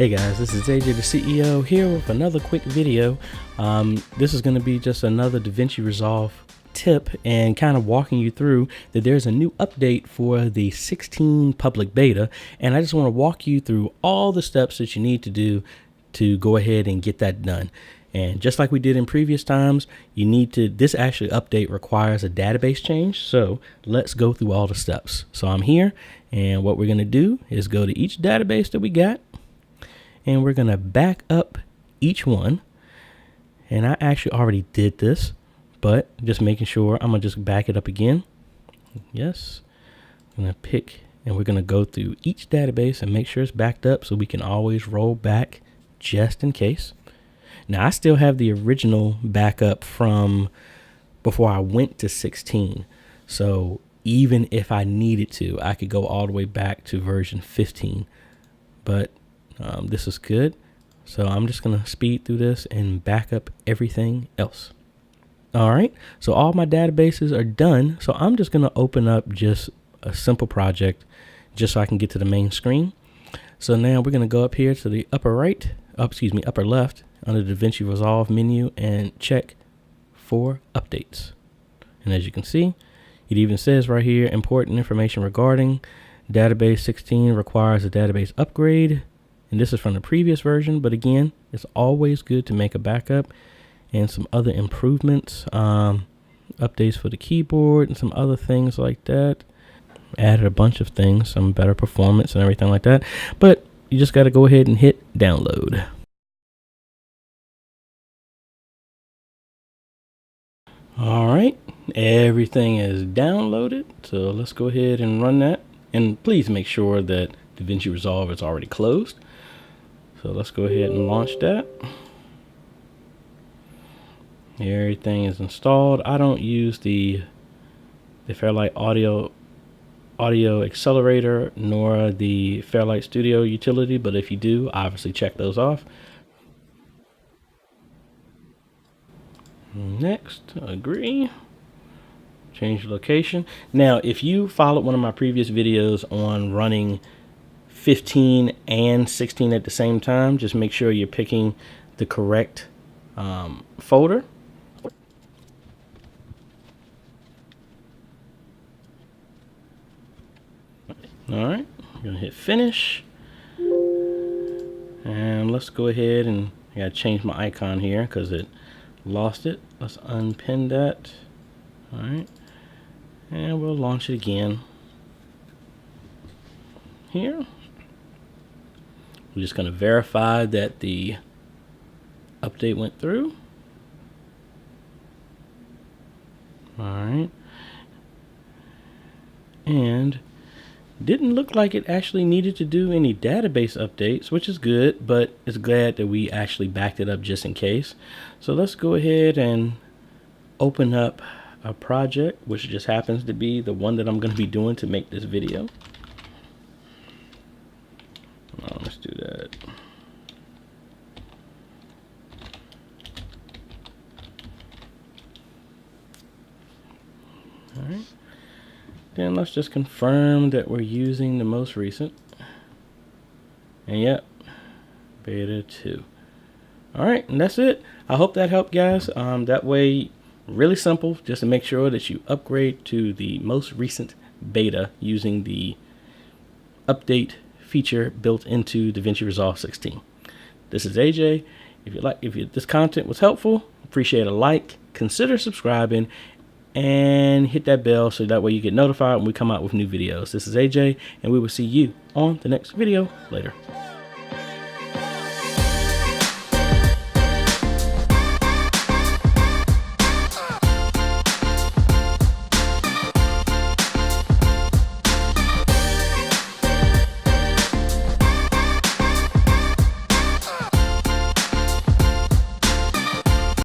Hey guys, this is AJ the CEO here with another quick video. This is going to be just another Davinci Resolve tip and kind of walking you through that there's a new update for the 16 public beta, and I just want to walk you through all the steps that you need to do to go ahead and get that done. And just like we did in previous times, this actually update requires a database change. So let's go through all the steps. So I'm here, and what we're going to do is go to each database that we got, and we're going to back up each one. And I actually already did this, but just making sure, I'm going to just back it up again. Yes. I'm going to pick, and we're going to go through each database and make sure it's backed up so we can always roll back just in case. Now, I still have the original backup from before I went to 16. So even if I needed to, I could go all the way back to version 15. But this is good. So I'm just going to speed through this and back up everything else. All right. So all my databases are done. So I'm just going to open up just a simple project just so I can get to the main screen. So now we're going to go up here to the upper left under the Davinci Resolve menu and check for updates. And as you can see, it even says right here, important information regarding database 16 requires a database upgrade. And this is from the previous version, but again, it's always good to make a backup, and some other improvements, updates for the keyboard and some other things like that. Added a bunch of things, some better performance and everything like that. But you just got to go ahead and hit download. All right, everything is downloaded. So let's go ahead and run that. And please make sure that Davinci Resolve is already closed. So let's go ahead and launch that. Everything is installed. I don't use the Fairlight audio accelerator nor the Fairlight Studio utility, but if you do, obviously check those off. Next, agree. Change location. Now, if you followed one of my previous videos on running 15 and 16 at the same time, just make sure you're picking the correct folder. All right, I'm gonna hit finish, and let's go ahead and I gotta change my icon here because it lost it. Let's unpin that. All right, and we'll launch it again here. We're just going to verify that the update went through. All right. And didn't look like it actually needed to do any database updates, which is good, but it's glad that we actually backed it up just in case. So let's go ahead and open up a project, which just happens to be the one that I'm going to be doing to make this video. Let's do that. All right. Then let's just confirm that we're using the most recent. And yep, beta 2. All right, and that's it. I hope that helped, guys. That way, really simple, just to make sure that you upgrade to the most recent beta using the update feature built into Davinci Resolve 16. This is AJ. If this content was helpful, appreciate a like, consider subscribing, and hit that bell so that way you get notified when we come out with new videos. This is AJ, and we will see you on the next video later.